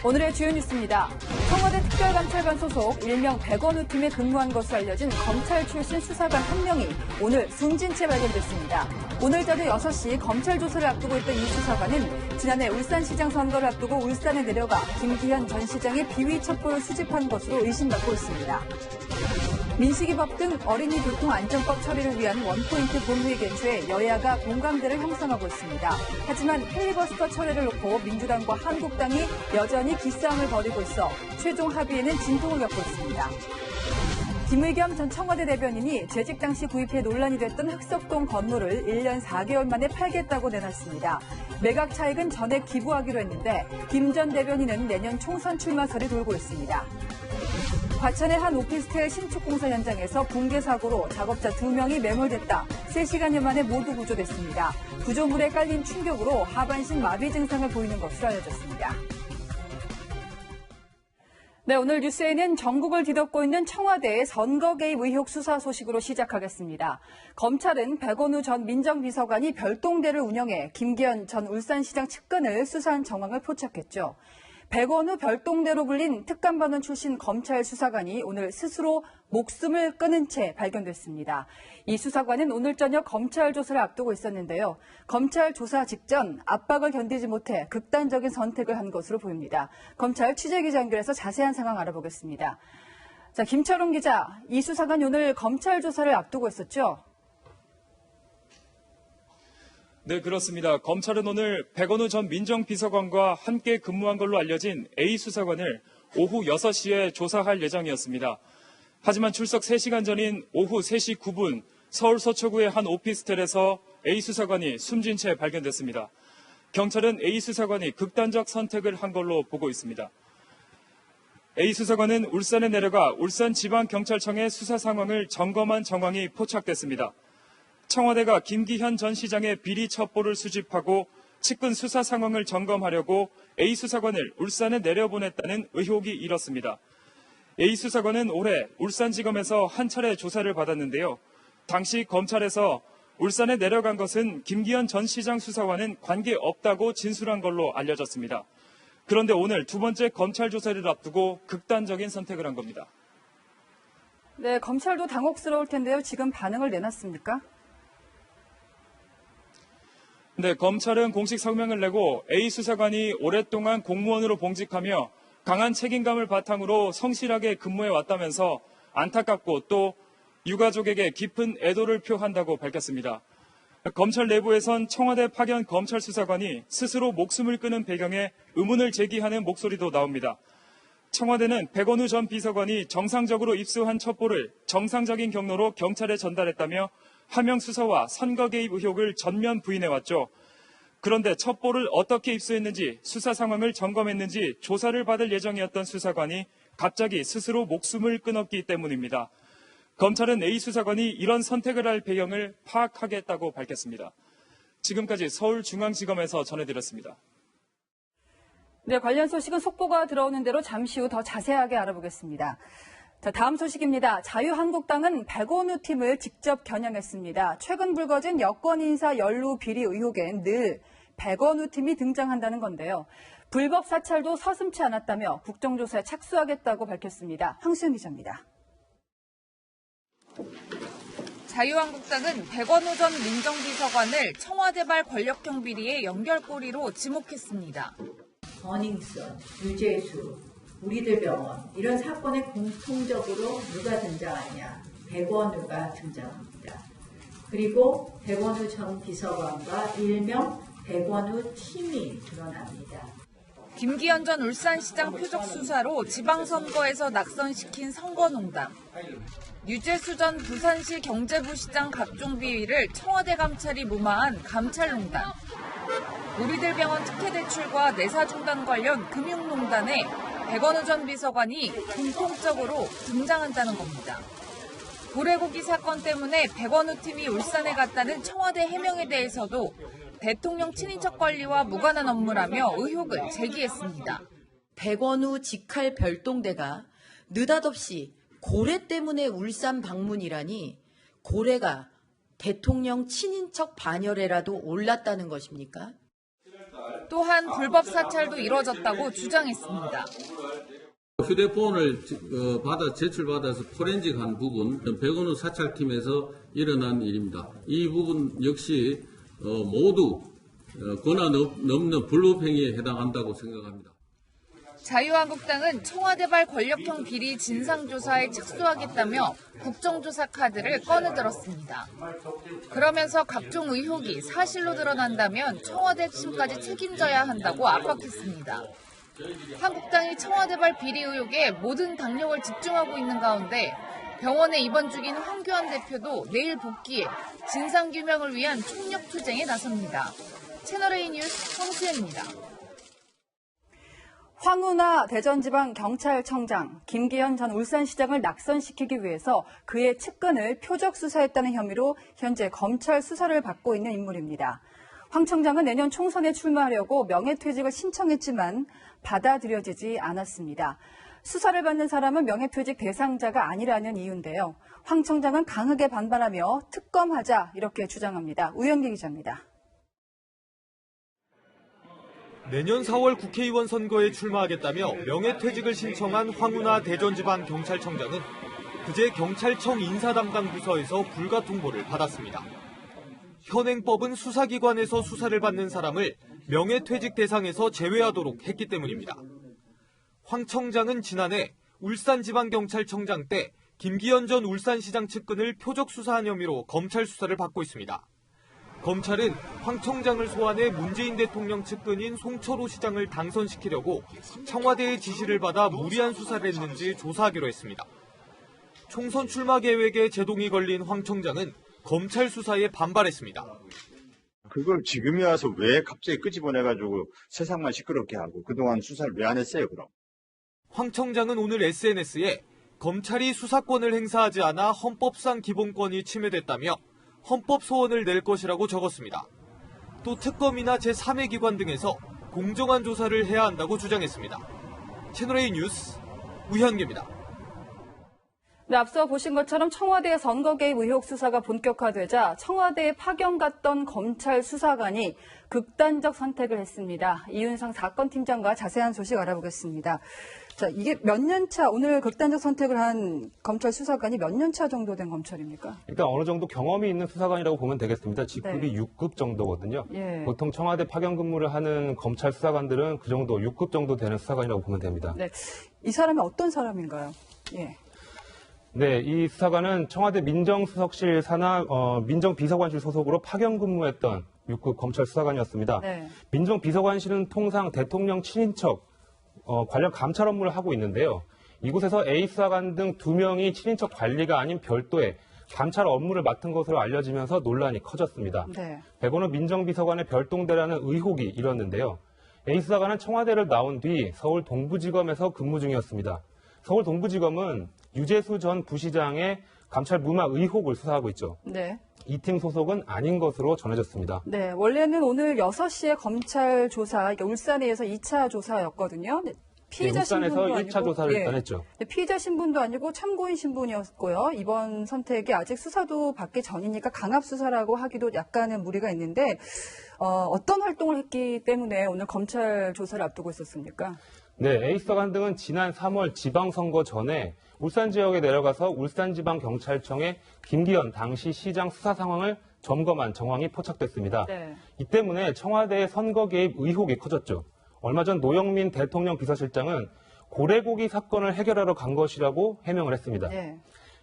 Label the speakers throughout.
Speaker 1: 오늘의 주요 뉴스입니다. 청와대 특별감찰관 소속 일명 백원우 팀에 근무한 것으로 알려진 검찰 출신 수사관 한 명이 오늘 숨진 채 발견됐습니다. 오늘 저녁 6시 검찰 조사를 앞두고 있던 이 수사관은 지난해 울산시장 선거를 앞두고 울산에 내려가 김기현 전 시장의 비위 첩보를 수집한 것으로 의심받고 있습니다. 민식이법 등 어린이 교통 안전법 처리를 위한 원포인트 본회의 개최에 여야가 공감대를 형성하고 있습니다. 하지만 필리버스터 철회를 놓고 민주당과 한국당이 여전히 기싸움을 벌이고 있어 최종 합의에는 진통을 겪고 있습니다. 김의겸 전 청와대 대변인이 재직 당시 구입해 논란이 됐던 흑석동 건물을 1년 4개월 만에 팔겠다고 내놨습니다. 매각 차익은 전액 기부하기로 했는데 김 전 대변인은 내년 총선 출마설이 돌고 있습니다. 과천의 한 오피스텔 신축 공사 현장에서 붕괴 사고로 작업자 2명이 매몰됐다. 3시간여 만에 모두 구조됐습니다. 구조물에 깔린 충격으로 하반신 마비 증상을 보이는 것으로 알려졌습니다. 네, 오늘 뉴스에는 전국을 뒤덮고 있는 청와대의 선거 개입 의혹 수사 소식으로 시작하겠습니다. 검찰은 백원우 전 민정비서관이 별동대를 운영해 김기현 전 울산시장 측근을 수사한 정황을 포착했죠. 백원우 별동대로 불린 특감반원 출신 검찰 수사관이 오늘 스스로 목숨을 끊은 채 발견됐습니다. 이 수사관은 오늘 저녁 검찰 조사를 앞두고 있었는데요. 검찰 조사 직전 압박을 견디지 못해 극단적인 선택을 한 것으로 보입니다. 검찰 취재기자 연결해서 자세한 상황 알아보겠습니다. 자, 김철웅 기자, 이 수사관이 오늘 검찰 조사를 앞두고 있었죠?
Speaker 2: 네, 그렇습니다. 검찰은 오늘 백원우 전 민정비서관과 함께 근무한 걸로 알려진 A 수사관을 오후 6시에 조사할 예정이었습니다. 하지만 출석 3시간 전인 오후 3시 9분 서울 서초구의 한 오피스텔에서 A 수사관이 숨진 채 발견됐습니다. 경찰은 A 수사관이 극단적 선택을 한 걸로 보고 있습니다. A 수사관은 울산에 내려가 울산지방경찰청의 수사 상황을 점검한 정황이 포착됐습니다. 청와대가 김기현 전 시장의 비리 첩보를 수집하고 측근 수사 상황을 점검하려고 A 수사관을 울산에 내려보냈다는 의혹이 일었습니다. A 수사관은 올해 울산지검에서 한 차례 조사를 받았는데요. 당시 검찰에서 울산에 내려간 것은 김기현 전 시장 수사와는 관계없다고 진술한 걸로 알려졌습니다. 그런데 오늘 두 번째 검찰 조사를 앞두고 극단적인 선택을 한 겁니다.
Speaker 1: 네, 검찰도 당혹스러울 텐데요. 지금 반응을 내놨습니까?
Speaker 2: 네, 검찰은 공식 성명을 내고 A 수사관이 오랫동안 공무원으로 봉직하며 강한 책임감을 바탕으로 성실하게 근무해 왔다면서 안타깝고 또 유가족에게 깊은 애도를 표한다고 밝혔습니다. 검찰 내부에선 청와대 파견 검찰 수사관이 스스로 목숨을 끊은 배경에 의문을 제기하는 목소리도 나옵니다. 청와대는 백원우 전 비서관이 정상적으로 입수한 첩보를 정상적인 경로로 경찰에 전달했다며 하명 수사와 선거 개입 의혹을 전면 부인해왔죠. 그런데 첩보를 어떻게 입수했는지 수사 상황을 점검했는지 조사를 받을 예정이었던 수사관이 갑자기 스스로 목숨을 끊었기 때문입니다. 검찰은 A 수사관이 이런 선택을 할 배경을 파악하겠다고 밝혔습니다. 지금까지 서울중앙지검에서 전해드렸습니다.
Speaker 1: 네, 관련 소식은 속보가 들어오는 대로 잠시 후 더 자세하게 알아보겠습니다. 자, 다음 소식입니다. 자유한국당은 백원우 팀을 직접 겨냥했습니다. 최근 불거진 여권 인사 연루 비리 의혹엔 늘 백원우 팀이 등장한다는 건데요. 불법 사찰도 서슴지 않았다며 국정조사에 착수하겠다고 밝혔습니다. 황수연 기자입니다.
Speaker 3: 자유한국당은 백원우 전 민정비서관을 청와대발 권력형 비리의 연결고리로 지목했습니다.
Speaker 4: 버닝썬, 유재수, 우리들 병원 이런 사건에 공통적으로 누가 등장하냐? 백원우가 등장합니다. 그리고 백원우 전 비서관과 일명 백원우 팀이 드러납니다.
Speaker 3: 김기현 전 울산시장 표적 수사로 지방선거에서 낙선시킨 선거농단. 유재수 전 부산시 경제부시장 각종 비위를 청와대 감찰이 무마한 감찰농단. 우리들 병원 특혜대출과 내사중단 관련 금융농단에 백원우 전 비서관이 공통적으로 등장한다는 겁니다. 고래고기 사건 때문에 백원우 팀이 울산에 갔다는 청와대 해명에 대해서도 대통령 친인척 관리와 무관한 업무라며 의혹을 제기했습니다.
Speaker 5: 백원우 직할 별동대가 느닷없이 고래 때문에 울산 방문이라니 고래가 대통령 친인척 반열에라도 올랐다는 것입니까?
Speaker 3: 또한 불법 사찰도 이뤄졌다고 주장했습니다.
Speaker 6: 휴대폰을 제출받아서 포렌식한 부분, 백원우 사찰팀에서 일어난 일입니다. 이 부분 역시 모두 권한 넘는 불법행위에 해당한다고 생각합니다.
Speaker 3: 자유한국당은 청와대발 권력형 비리 진상조사에 착수하겠다며 국정조사 카드를 꺼내들었습니다. 그러면서 각종 의혹이 사실로 드러난다면 청와대 핵심까지 책임져야 한다고 압박했습니다. 한국당이 청와대발 비리 의혹에 모든 당력을 집중하고 있는 가운데 병원에 입원 중인 황교안 대표도 내일 복귀해 진상규명을 위한 총력투쟁에 나섭니다. 채널A 뉴스 홍수연입니다.
Speaker 1: 황운하 대전지방경찰청장, 김기현 전 울산시장을 낙선시키기 위해서 그의 측근을 표적 수사했다는 혐의로 현재 검찰 수사를 받고 있는 인물입니다. 황 청장은 내년 총선에 출마하려고 명예퇴직을 신청했지만 받아들여지지 않았습니다. 수사를 받는 사람은 명예퇴직 대상자가 아니라는 이유인데요. 황 청장은 강하게 반발하며 특검하자 이렇게 주장합니다. 우영기 기자입니다.
Speaker 7: 내년 4월 국회의원 선거에 출마하겠다며 명예퇴직을 신청한 황운하 대전지방경찰청장은 그제 경찰청 인사담당 부서에서 불가 통보를 받았습니다. 현행법은 수사기관에서 수사를 받는 사람을 명예퇴직 대상에서 제외하도록 했기 때문입니다. 황 청장은 지난해 울산지방경찰청장 때 김기현 전 울산시장 측근을 표적 수사한 혐의로 검찰 수사를 받고 있습니다. 검찰은 황 청장을 소환해 문재인 대통령 측근인 송철호 시장을 당선시키려고 청와대의 지시를 받아 무리한 수사를 했는지 조사하기로 했습니다. 총선 출마 계획에 제동이 걸린 황 청장은 검찰 수사에 반발했습니다.
Speaker 8: 그걸 지금에 와서 왜 갑자기 끄집어내가지고 세상만 시끄럽게 하고 그동안 수사를 왜 안 했어요, 그럼?
Speaker 7: 황 청장은 오늘 SNS에 검찰이 수사권을 행사하지 않아 헌법상 기본권이 침해됐다며 헌법 소원을 낼 것이라고 적었습니다. 또 특검이나 제3의 기관 등에서 공정한 조사를 해야 한다고 주장했습니다. 채널A 뉴스 우현기입니다.
Speaker 1: 네, 앞서 보신 것처럼 청와대 선거 개입 의혹 수사가 본격화되자 청와대에 파견 갔던 검찰 수사관이 극단적 선택을 했습니다. 이윤상 사건팀장과 자세한 소식 알아보겠습니다. 자, 이게 몇 년 차, 오늘 극단적 선택을 한 검찰 수사관이 몇 년 차 정도 된 검찰입니까?
Speaker 9: 일단 어느 정도 경험이 있는 수사관이라고 보면 되겠습니다. 직급이 6급 정도거든요.
Speaker 1: 예.
Speaker 9: 보통 청와대 파견 근무를 하는 검찰 수사관들은 그 정도 6급 정도 되는 수사관이라고 보면 됩니다.
Speaker 1: 네, 이 사람이 어떤 사람인가요? 예.
Speaker 9: 네, 이 수사관은 청와대 민정수석실 산하 민정비서관실 소속으로 파견 근무했던 6급 검찰 수사관이었습니다.
Speaker 1: 네.
Speaker 9: 민정비서관실은 통상 대통령 친인척 관련 감찰 업무를 하고 있는데요. 이곳에서 A 수사관 등 2명이 친인척 관리가 아닌 별도의 감찰 업무를 맡은 것으로 알려지면서 논란이 커졌습니다.
Speaker 1: 네.
Speaker 9: 백원우 민정비서관의 별동대라는 의혹이 일었는데요. A 수사관은 청와대를 나온 뒤 서울 동부지검에서 근무 중이었습니다. 서울 동부지검은 유재수 전 부시장의 감찰 무마 의혹을 수사하고 있죠.
Speaker 1: 네.
Speaker 9: 이 팀 소속은 아닌 것으로 전해졌습니다.
Speaker 1: 네, 원래는 오늘 6시에 검찰 조사, 그러니까 울산에서 2차 조사였거든요. 피의자
Speaker 9: 울산에서
Speaker 1: 신분도
Speaker 9: 1차
Speaker 1: 아니고,
Speaker 9: 조사를
Speaker 1: 예.
Speaker 9: 일단 했죠.
Speaker 1: 피의자 신분도 아니고 참고인 신분이었고요. 이번 선택이 아직 수사도 받기 전이니까 강압 수사라고 하기도 약간의 무리가 있는데 어떤 활동을 했기 때문에 오늘 검찰 조사를 앞두고 있었습니까?
Speaker 9: 네, A 수사관 등은 지난 3월 지방선거 전에 울산 지역에 내려가서 울산지방경찰청에 김기현 당시 시장 수사 상황을 점검한 정황이 포착됐습니다.
Speaker 1: 네.
Speaker 9: 이 때문에 청와대의 선거 개입 의혹이 커졌죠. 얼마 전 노영민 대통령 비서실장은 고래고기 사건을 해결하러 간 것이라고 해명을 했습니다.
Speaker 1: 네.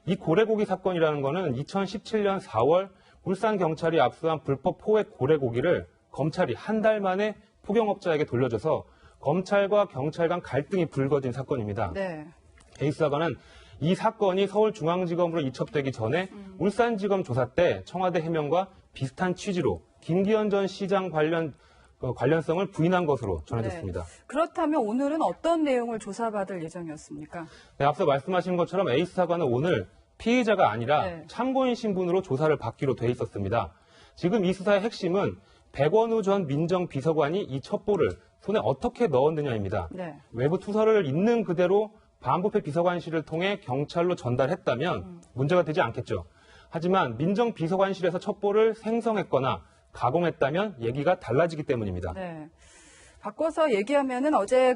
Speaker 9: 이 고래고기 사건이라는 거는 2017년 4월 울산경찰이 압수한 불법 포획 고래고기를 검찰이 한 달 만에 포경업자에게 돌려줘서 검찰과 경찰 간 갈등이 불거진 사건입니다.
Speaker 1: 네.
Speaker 9: A 수사관은 이 사건이 서울중앙지검으로 이첩되기 전에 울산지검 조사 때 청와대 해명과 비슷한 취지로 김기현 전 시장 관련성을 부인한 것으로 전해졌습니다.
Speaker 1: 네. 그렇다면 오늘은 어떤 내용을 조사받을 예정이었습니까?
Speaker 9: 네, 앞서 말씀하신 것처럼 A 수사관은 오늘 피의자가 아니라
Speaker 1: 네.
Speaker 9: 참고인 신분으로 조사를 받기로 돼 있었습니다. 지금 이 수사의 핵심은 백원우 전 민정비서관이 이 첩보를 손에 어떻게 넣었느냐입니다.
Speaker 1: 네.
Speaker 9: 외부 투서를 있는 그대로 반부패 비서관실을 통해 경찰로 전달했다면 문제가 되지 않겠죠. 하지만 민정비서관실에서 첩보를 생성했거나 가공했다면 얘기가 달라지기 때문입니다.
Speaker 1: 네. 바꿔서 얘기하면은 어제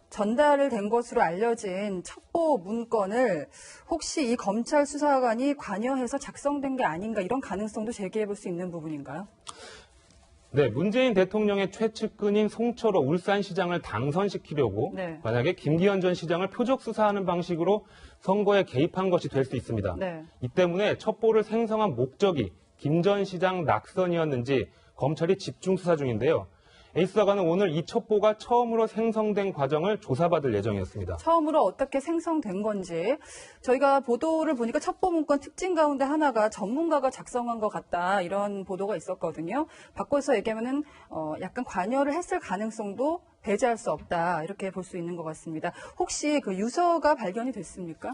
Speaker 1: 전달을 된 것으로 알려진 첩보 문건을 혹시 이 검찰 수사관이 관여해서 작성된 게 아닌가 이런 가능성도 제기해 볼 수 있는 부분인가요?
Speaker 9: 네, 문재인 대통령의 최측근인 송철호 울산시장을 당선시키려고
Speaker 1: 네.
Speaker 9: 만약에 김기현 전 시장을 표적 수사하는 방식으로 선거에 개입한 것이 될 수 있습니다.
Speaker 1: 네.
Speaker 9: 이 때문에 첩보를 생성한 목적이 김 전 시장 낙선이었는지 검찰이 집중 수사 중인데요. A 수사관은 오늘 이 첩보가 처음으로 생성된 과정을 조사받을 예정이었습니다.
Speaker 1: 처음으로 어떻게 생성된 건지 저희가 보도를 보니까 첩보 문건 특징 가운데 하나가 전문가가 작성한 것 같다 이런 보도가 있었거든요. 바꿔서 얘기하면은 약간 관여를 했을 가능성도 배제할 수 없다 이렇게 볼 수 있는 것 같습니다. 혹시 그 유서가 발견이 됐습니까?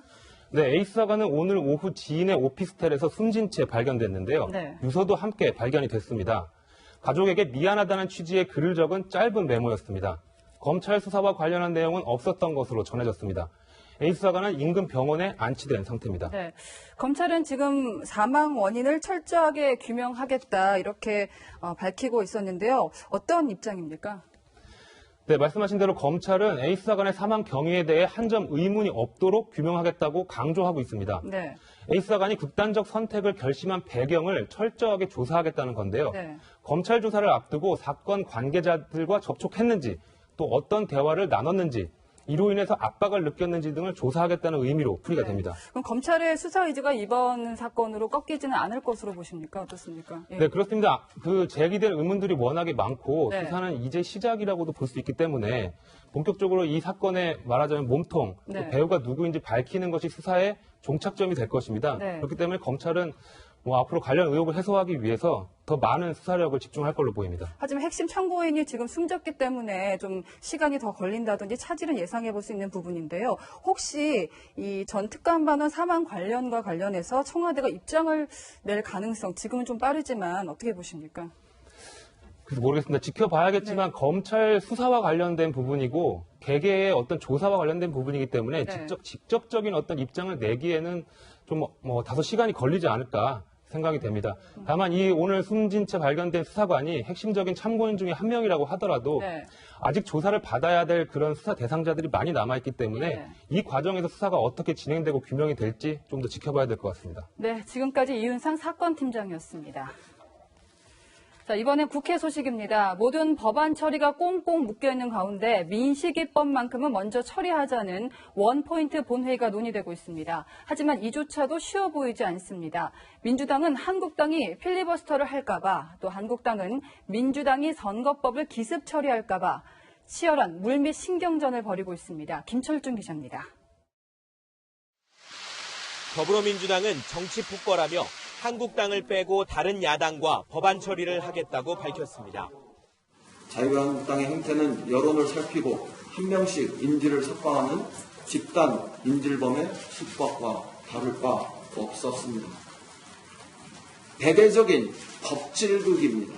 Speaker 9: 네, A 수사관은 오늘 오후 지인의 오피스텔에서 숨진 채 발견됐는데요.
Speaker 1: 네.
Speaker 9: 유서도 함께 발견이 됐습니다. 가족에게 미안하다는 취지의 글을 적은 짧은 메모였습니다. 검찰 수사와 관련한 내용은 없었던 것으로 전해졌습니다. A 수사관은 인근 병원에 안치된 상태입니다.
Speaker 1: 네. 검찰은 지금 사망 원인을 철저하게 규명하겠다 이렇게 밝히고 있었는데요. 어떤 입장입니까?
Speaker 9: 네, 말씀하신 대로 검찰은 A 수사관의 사망 경위에 대해 한 점 의문이 없도록 규명하겠다고 강조하고 있습니다.
Speaker 1: 네.
Speaker 9: A 수사관이 극단적 선택을 결심한 배경을 철저하게 조사하겠다는 건데요.
Speaker 1: 네.
Speaker 9: 검찰 조사를 앞두고 사건 관계자들과 접촉했는지 또 어떤 대화를 나눴는지 이로 인해서 압박을 느꼈는지 등을 조사하겠다는 의미로 풀이가 됩니다.
Speaker 1: 그럼 검찰의 수사 의지가 이번 사건으로 꺾이지는 않을 것으로 보십니까? 어떻습니까? 예.
Speaker 9: 네, 그렇습니다. 제기된 의문들이 워낙에 많고
Speaker 1: 네.
Speaker 9: 수사는 이제 시작이라고도 볼 수 있기 때문에 본격적으로 이 사건의 말하자면 몸통,
Speaker 1: 네.
Speaker 9: 또 배우가 누구인지 밝히는 것이 수사의 종착점이 될 것입니다.
Speaker 1: 네.
Speaker 9: 그렇기 때문에 검찰은 앞으로 관련 의혹을 해소하기 위해서 더 많은 수사력을 집중할 걸로 보입니다.
Speaker 1: 하지만 핵심 참고인이 지금 숨졌기 때문에 좀 시간이 더 걸린다든지 차질은 예상해 볼 수 있는 부분인데요. 혹시 이 전 특감반원 사망 관련과 관련해서 청와대가 입장을 낼 가능성 지금은 좀 빠르지만 어떻게 보십니까?
Speaker 9: 그래서 모르겠습니다. 지켜봐야겠지만 검찰 수사와 관련된 부분이고 개개의 어떤 조사와 관련된 부분이기 때문에
Speaker 1: 네.
Speaker 9: 직접적인 어떤 입장을 내기에는 좀 다소 시간이 걸리지 않을까 생각이 됩니다. 다만 이 오늘 숨진 채 발견된 수사관이 핵심적인 참고인 중에 한 명이라고 하더라도
Speaker 1: 네.
Speaker 9: 아직 조사를 받아야 될 그런 수사 대상자들이 많이 남아있기 때문에
Speaker 1: 네.
Speaker 9: 이 과정에서 수사가 어떻게 진행되고 규명이 될지 좀 더 지켜봐야 될 것 같습니다.
Speaker 1: 네, 지금까지 이윤상 사건팀장이었습니다. 자, 이번엔 국회 소식입니다. 모든 법안 처리가 꽁꽁 묶여있는 가운데 민식이법만큼은 먼저 처리하자는 원포인트 본회의가 논의되고 있습니다. 하지만 이조차도 쉬워 보이지 않습니다. 민주당은 한국당이 필리버스터를 할까봐, 또 한국당은 민주당이 선거법을 기습 처리할까봐 치열한 물밑 신경전을 벌이고 있습니다. 김철중 기자입니다.
Speaker 10: 더불어민주당은 정치 폭거라며 한국당을 빼고 다른 야당과 법안 처리를 하겠다고 밝혔습니다.
Speaker 11: 자유한국당의 행태는 여론을 살피고 한 명씩 인지를 석방하는 집단 인질범의 수법과 다를 바 없었습니다. 대대적인 법질극입니다.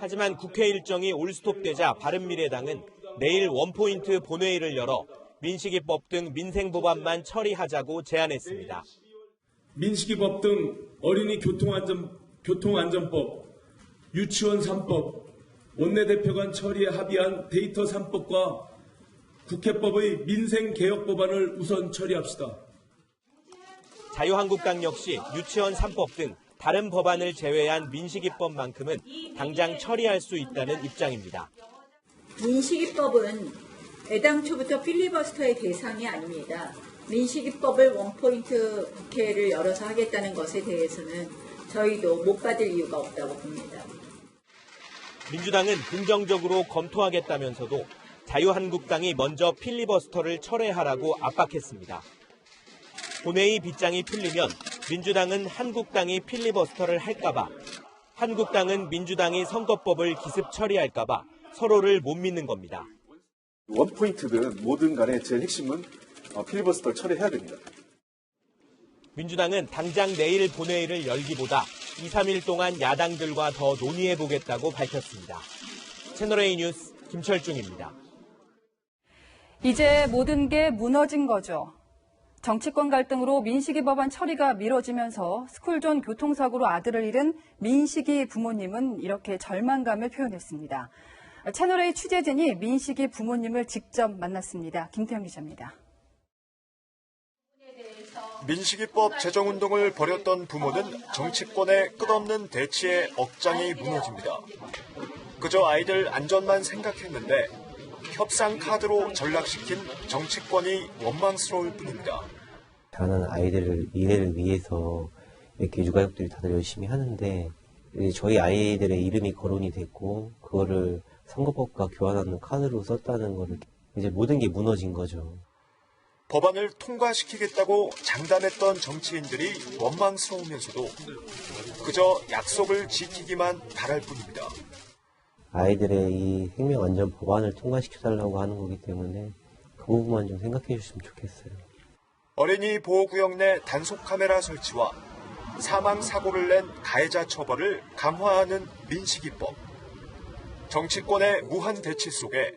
Speaker 10: 하지만 국회 일정이 올스톱되자 바른미래당은 내일 원포인트 본회의를 열어 민식이법 등 민생법안만 처리하자고 제안했습니다.
Speaker 12: 민식이법 등 어린이 교통안전법, 유치원 3법, 원내대표 간 처리에 합의한 데이터 3법과 국회법의 민생개혁법안을 우선 처리합시다.
Speaker 10: 자유한국당 역시 유치원 3법 등 다른 법안을 제외한 민식이법만큼은 당장 처리할 수 있다는 입장입니다.
Speaker 4: 민식이법은 애당초부터 필리버스터의 대상이 아닙니다. 민식이법을 원포인트 국회를 열어서 하겠다는 것에 대해서는 저희도 못 받을 이유가 없다고 봅니다.
Speaker 10: 민주당은 긍정적으로 검토하겠다면서도 자유한국당이 먼저 필리버스터를 철회하라고 압박했습니다. 본회의 빗장이 풀리면 민주당은 한국당이 필리버스터를 할까봐, 한국당은 민주당이 선거법을 기습 처리할까봐 서로를 못 믿는 겁니다.
Speaker 13: 원포인트든 뭐든 간에 제일 핵심은 필리버스터를 처리해야 됩니다.
Speaker 10: 민주당은 당장 내일 본회의를 열기보다 2, 3일 동안 야당들과 더 논의해보겠다고 밝혔습니다. 채널A 뉴스 김철중입니다.
Speaker 1: 이제 모든 게 무너진 거죠. 정치권 갈등으로 민식이 법안 처리가 미뤄지면서 스쿨존 교통사고로 아들을 잃은 민식이 부모님은 이렇게 절망감을 표현했습니다. 채널A 취재진이 민식이 부모님을 직접 만났습니다. 김태형 기자입니다.
Speaker 14: 민식이법 제정운동을 벌였던 부모는 정치권의 끝없는 대치에 억장이 무너집니다. 그저 아이들 안전만 생각했는데 협상 카드로 전락시킨 정치권이 원망스러울 뿐입니다.
Speaker 15: 자라는 아이들을 미래를 위해서 이렇게 유가족들이 다들 열심히 하는데 저희 아이들의 이름이 거론이 됐고 그거를 선거법과 교환하는 카드로 썼다는 거를 이제 모든 게 무너진 거죠.
Speaker 14: 법안을 통과시키겠다고 장담했던 정치인들이 원망스러우면서도 그저 약속을 지키기만 바랄 뿐입니다.
Speaker 15: 아이들의 이 생명안전 법안을 통과시켜달라고 하는 거기 때문에 그 부분만 좀 생각해 주셨으면 좋겠어요.
Speaker 14: 어린이 보호구역 내 단속카메라 설치와 사망사고를 낸 가해자 처벌을 강화하는 민식이법. 정치권의 무한 대치 속에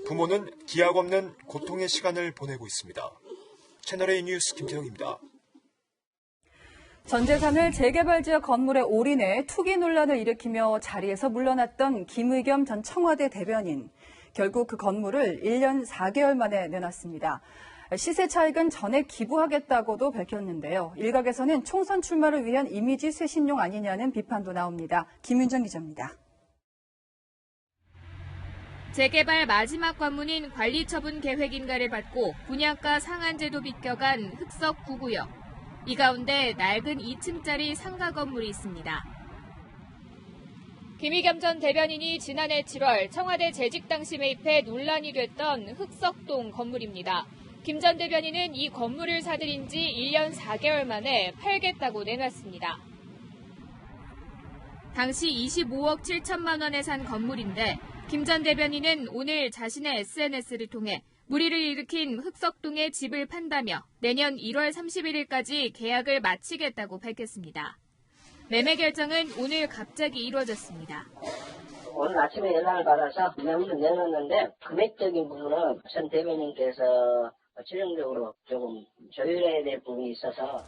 Speaker 14: 부모는 기약 없는 고통의 시간을 보내고 있습니다. 채널A 뉴스 김태형입니다.
Speaker 1: 전 재산을 재개발 지역 건물에 올인해 투기 논란을 일으키며 자리에서 물러났던 김의겸 전 청와대 대변인. 결국 그 건물을 1년 4개월 만에 내놨습니다. 시세 차익은 전액 기부하겠다고도 밝혔는데요. 일각에서는 총선 출마를 위한 이미지 쇄신용 아니냐는 비판도 나옵니다. 김윤정 기자입니다.
Speaker 16: 재개발 마지막 관문인 관리처분 계획인가를 받고 분양가 상한제도 비껴간 흑석 9구역. 이 가운데 낡은 2층짜리 상가 건물이 있습니다. 김의겸 전 대변인이 지난해 7월 청와대 재직 당시 매입해 논란이 됐던 흑석동 건물입니다. 김 전 대변인은 이 건물을 사들인 지 1년 4개월 만에 팔겠다고 내놨습니다. 당시 25억 7천만 원에 산 건물인데 김 전 대변인은 오늘 자신의 SNS를 통해 물의를 일으킨 흑석동의 집을 판다며 내년 1월 31일까지 계약을 마치겠다고 밝혔습니다. 매매 결정은 오늘 갑자기 이루어졌습니다.
Speaker 17: 오늘 아침에 연락을 받아서 매물을 내놓았는데 금액적인 부분은 전 대변인께서 최종적으로 조금 조율해야 될 부분이 있어서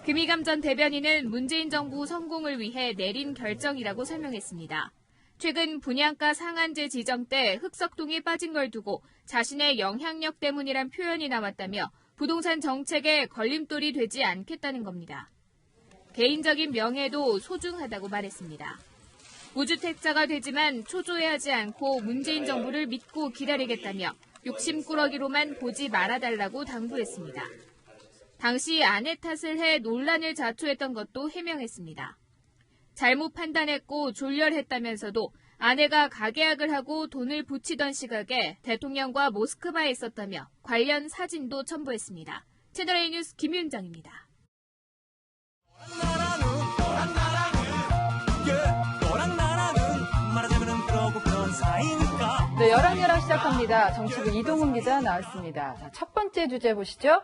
Speaker 16: 김의겸 전 대변인은 문재인 정부 성공을 위해 내린 결정이라고 설명했습니다. 최근 분양가 상한제 지정 때 흑석동이 빠진 걸 두고 자신의 영향력 때문이란 표현이 나왔다며 부동산 정책에 걸림돌이 되지 않겠다는 겁니다. 개인적인 명예도 소중하다고 말했습니다. 무주택자가 되지만 초조해하지 않고 문재인 정부를 믿고 기다리겠다며 욕심꾸러기로만 보지 말아달라고 당부했습니다. 당시 아내 탓을 해 논란을 자초했던 것도 해명했습니다. 잘못 판단했고 졸렬했다면서도 아내가 가계약을 하고 돈을 붙이던 시각에 대통령과 모스크바에 있었다며 관련 사진도 첨부했습니다. 채널A 뉴스 김윤정입니다.
Speaker 1: 네, 11:11 시작합니다. 정치부 이동훈 기자 나왔습니다. 자, 첫 번째 주제 보시죠.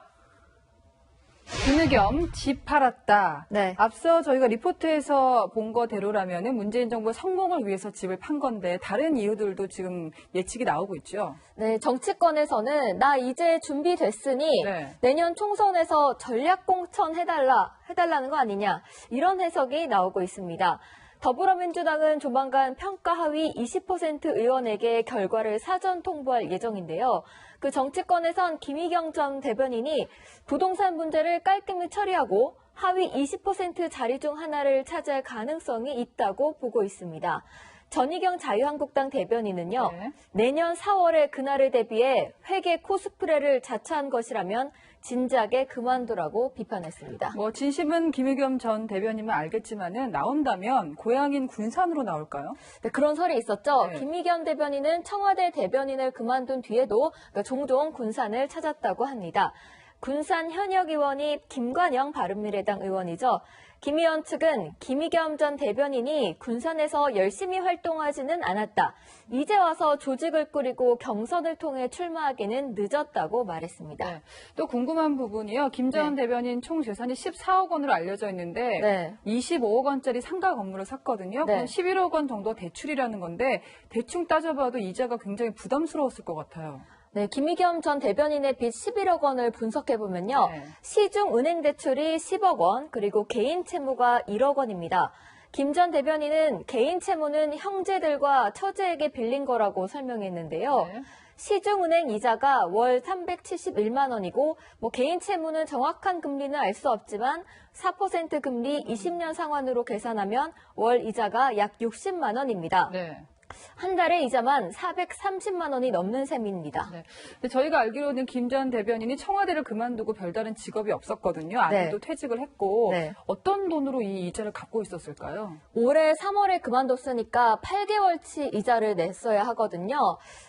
Speaker 1: 김의겸 집 팔았다.
Speaker 18: 네.
Speaker 1: 앞서 저희가 리포트에서 본 거대로라면은 문재인 정부 성공을 위해서 집을 판 건데 다른 이유들도 지금 예측이 나오고 있죠.
Speaker 18: 네, 정치권에서는 나 이제 준비됐으니
Speaker 1: 네.
Speaker 18: 내년 총선에서 전략 공천 해달라는 거 아니냐 이런 해석이 나오고 있습니다. 더불어민주당은 조만간 평가 하위 20% 의원에게 결과를 사전 통보할 예정인데요. 그 정치권에선 김의겸 전 대변인이 부동산 문제를 깔끔히 처리하고 하위 20% 자리 중 하나를 차지할 가능성이 있다고 보고 있습니다. 전희경 자유한국당 대변인은요.
Speaker 1: 네.
Speaker 18: 내년 4월에 그날을 대비해 회계 코스프레를 자처한 것이라면 진작에 그만두라고 비판했습니다.
Speaker 1: 뭐 진심은 김의겸 전 대변인은 알겠지만은 나온다면 고향인 군산으로 나올까요?
Speaker 18: 네, 그런 설이 있었죠.
Speaker 1: 네.
Speaker 18: 김의겸 대변인은 청와대 대변인을 그만둔 뒤에도 종종 군산을 찾았다고 합니다. 군산 현역 의원이 김관영 바른미래당 의원이죠. 김 의원 측은 김의겸 전 대변인이 군산에서 열심히 활동하지는 않았다. 이제 와서 조직을 꾸리고 경선을 통해 출마하기는 늦었다고 말했습니다.
Speaker 1: 네. 또 궁금한 부분이요. 김 전 대변인 총 재산이 14억 원으로 알려져 있는데
Speaker 18: 네.
Speaker 1: 25억 원짜리 상가 건물을 샀거든요. 그럼 11억 원 정도 대출이라는 건데 대충 따져봐도 이자가 굉장히 부담스러웠을 것 같아요.
Speaker 18: 네, 김의겸 전 대변인의 빚 11억 원을 분석해보면요.
Speaker 1: 네.
Speaker 18: 시중 은행 대출이 10억 원, 그리고 개인 채무가 1억 원입니다. 김 전 대변인은 개인 채무는 형제들과 처제에게 빌린 거라고 설명했는데요. 시중은행 이자가 월 371만 원이고 개인 채무는 정확한 금리는 알 수 없지만 4% 금리 20년 상환으로 계산하면 월 이자가 약 60만 원입니다. 한 달에 이자만 430만 원이 넘는 셈입니다.
Speaker 1: 근데 저희가 알기로는 김 전 대변인이 청와대를 그만두고 별다른 직업이 없었거든요. 아내도 퇴직을 했고 어떤 돈으로 이 이자를 갚고 있었을까요?
Speaker 18: 올해 3월에 그만뒀으니까 8개월치 이자를 냈어야 하거든요.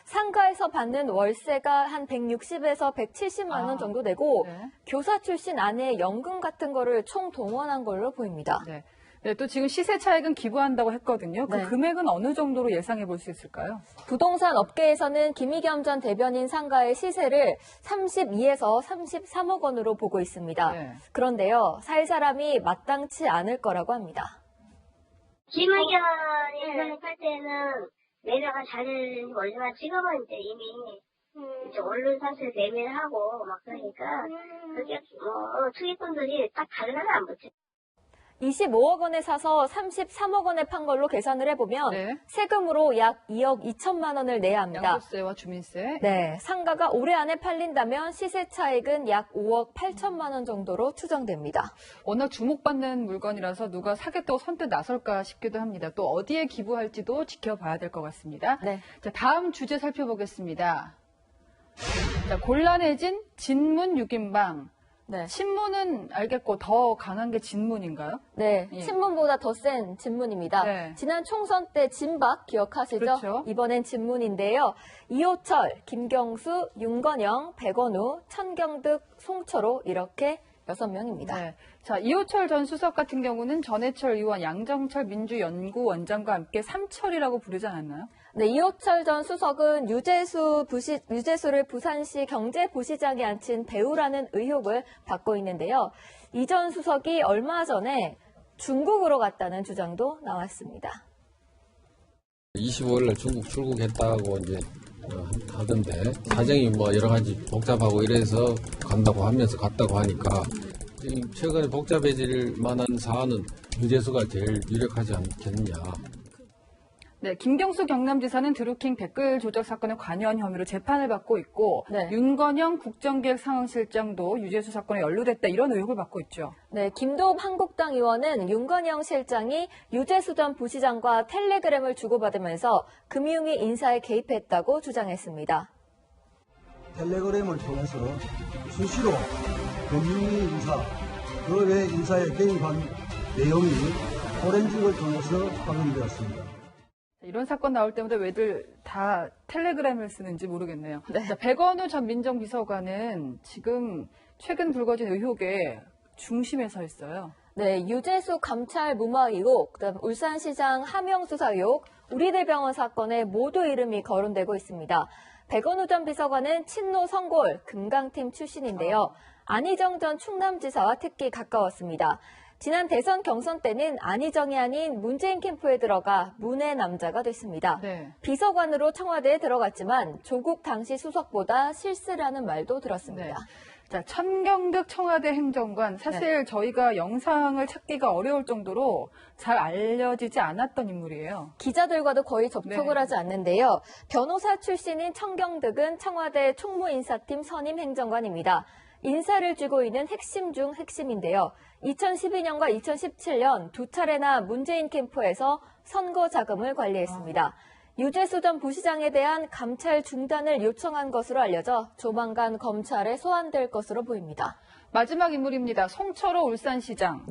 Speaker 18: 상가에서 받는 월세가 한 160에서 170만 원 정도 되고 교사 출신 아내의 연금 같은 거를 총 동원한 걸로 보입니다.
Speaker 1: 네, 또 지금 시세 차익은 기부한다고 했거든요. 그 금액은 어느 정도로 예상해 볼 수 있을까요?
Speaker 18: 부동산 업계에서는 김의겸 전 대변인 상가의 시세를 32에서 33억 원으로 보고 있습니다. 그런데요, 살 사람이 마땅치 않을 거라고 합니다.
Speaker 19: 김의겸이 살 때는 매매가 잘 되지만 지금은 이제 이미 이제 언론사에서 매매를 하고 막 그러니까 그게 투기꾼들이 딱 다른 하나 안 붙죠.
Speaker 18: 25억 원에 사서 33억 원에 판 걸로 계산을 해보면 세금으로 약 2억 2천만 원을 내야 합니다.
Speaker 1: 양도세와 주민세.
Speaker 18: 네, 상가가 올해 안에 팔린다면 시세 차익은 약 5억 8천만 원 정도로 추정됩니다.
Speaker 1: 워낙 주목받는 물건이라서 누가 사겠다고 선뜻 나설까 싶기도 합니다. 또 어디에 기부할지도 지켜봐야 될 것 같습니다. 자, 다음 주제 살펴보겠습니다. 자, 곤란해진 진문 6인방. 친문은 알겠고 더 강한 게 진문인가요?
Speaker 18: 네, 친문보다 더 센 진문입니다. 지난 총선 때 진박 기억하시죠?
Speaker 1: 그렇죠.
Speaker 18: 이번엔 진문인데요. 이호철, 김경수, 윤건영, 백원우, 천경득, 송철호 이렇게 6명입니다.
Speaker 1: 자, 이호철 전 수석 같은 경우는 전해철 의원, 양정철 민주연구원장과 함께 삼철이라고 부르지 않았나요?
Speaker 18: 네, 이호철 전 수석은 유재수를 부산시 경제부시장에 앉힌 배우라는 의혹을 받고 있는데요. 이 전 수석이 얼마 전에 중국으로 갔다는 주장도 나왔습니다.
Speaker 6: 25일날 중국 출국했다고 이제 하던데 사정이 여러 가지 복잡하고 이래서 간다고 하면서 갔다고 하니까 지금 최근에 복잡해질 만한 사안은 유재수가 제일 유력하지 않겠느냐.
Speaker 1: 네, 김경수 경남지사는 드루킹 댓글 조작 사건에 관여한 혐의로 재판을 받고 있고 윤건영 국정기획상황실장도 유재수 사건에 연루됐다 이런 의혹을 받고 있죠.
Speaker 18: 네, 김도읍 한국당 의원은 윤건영 실장이 유재수 전 부시장과 텔레그램을 주고받으면서 금융위 인사에 개입했다고 주장했습니다.
Speaker 20: 텔레그램을 통해서 수시로 금융위 인사, 그 외 인사에 개입한 내용이 포렌식을 통해서 확인되었습니다.
Speaker 1: 이런 사건 나올 때마다 왜들 다 텔레그램을 쓰는지 모르겠네요. 자, 백원우 전 민정비서관은 지금 최근 불거진 의혹의 중심에 서 있어요.
Speaker 18: 네, 유재수 감찰 무마 의혹, 그다음 울산시장 하명 수사 의혹, 우리들병원 사건에 모두 이름이 거론되고 있습니다. 백원우 전 비서관은 친노 성골 금강팀 출신인데요. 안희정 전 충남지사와 특히 가까웠습니다. 지난 대선 경선 때는 안희정이 아닌 문재인 캠프에 들어가 문의 남자가 됐습니다. 비서관으로 청와대에 들어갔지만 조국 당시 수석보다 실세라는 말도 들었습니다.
Speaker 1: 자, 천경득 청와대 행정관, 사실 저희가 영상을 찾기가 어려울 정도로 잘 알려지지 않았던 인물이에요.
Speaker 18: 기자들과도 거의 접촉을 하지 않는데요. 변호사 출신인 천경득은 청와대 총무인사팀 선임 행정관입니다. 인사를 쥐고 있는 핵심 중 핵심인데요. 2012년과 2017년 두 차례나 문재인 캠프에서 선거 자금을 관리했습니다. 유재수 전 부시장에 대한 감찰 중단을 요청한 것으로 알려져 조만간 검찰에 소환될 것으로 보입니다.
Speaker 1: 마지막 인물입니다. 송철호 울산시장.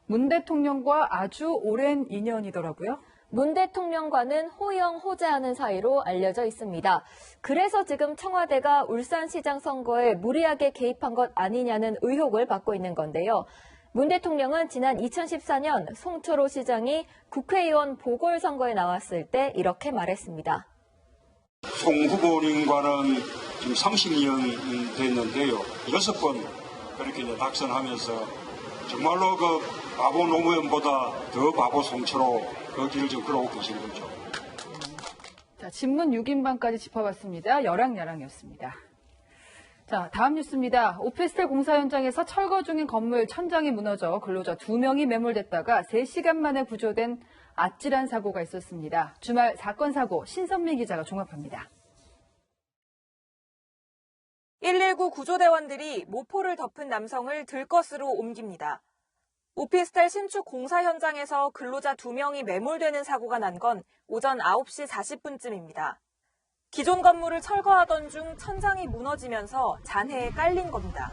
Speaker 1: 문 대통령과 아주 오랜 인연이더라고요.
Speaker 18: 문 대통령과는 호영호재하는 사이로 알려져 있습니다. 그래서 지금 청와대가 울산시장 선거에 무리하게 개입한 것 아니냐는 의혹을 받고 있는 건데요. 문 대통령은 지난 2014년 송철호 시장이 국회의원 보궐선거에 나왔을 때 이렇게 말했습니다.
Speaker 21: 송 후보님과는 지금 30년 됐는데요. 6번 그렇게 이제 당선하면서 정말로 그 바보 노무현보다 더 바보 송철호 그 길을 좀 걸어오고 계시는 거죠.
Speaker 1: 자, 진문 6인방까지 짚어봤습니다. 열왕야랑이었습니다. 자, 다음 뉴스입니다. 오피스텔 공사 현장에서 철거 중인 건물 천장이 무너져 근로자 2명이 매몰됐다가 3시간 만에 구조된 아찔한 사고가 있었습니다. 주말 사건 사고 신선미 기자가 종합합니다.
Speaker 3: 119 구조대원들이 모포를 덮은 남성을 들것으로 옮깁니다. 오피스텔 신축 공사 현장에서 근로자 2명이 매몰되는 사고가 난 건 오전 9시 40분쯤입니다. 기존 건물을 철거하던 중 천장이 무너지면서 잔해에 깔린 겁니다.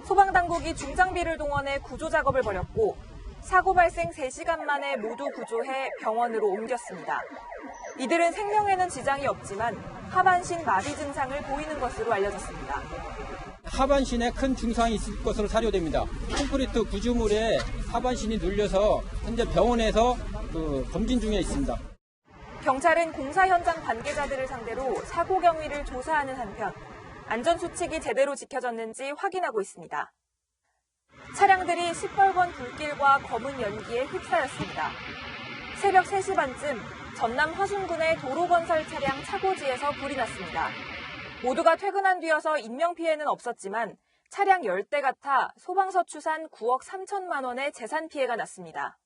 Speaker 3: 소방당국이 중장비를 동원해 구조 작업을 벌였고 사고 발생 3시간 만에 모두 구조해 병원으로 옮겼습니다. 이들은 생명에는 지장이 없지만 하반신 마비 증상을 보이는 것으로 알려졌습니다.
Speaker 2: 하반신에 큰 증상이 있을 것으로 사료됩니다. 콘크리트 구조물에 하반신이 눌려서 현재 병원에서 검진 중에 있습니다.
Speaker 3: 경찰은 공사 현장 관계자들을 상대로 사고 경위를 조사하는 한편 안전수칙이 제대로 지켜졌는지 확인하고 있습니다. 차량들이 시뻘건 불길과 검은 연기에 휩싸였습니다. 새벽 3시 반쯤 전남 화순군의 도로건설 차량 차고지에서 불이 났습니다. 모두가 퇴근한 뒤여서 인명피해는 없었지만 차량 10대가 타 소방서 추산 9억 3천만 원의 재산 피해가 났습니다.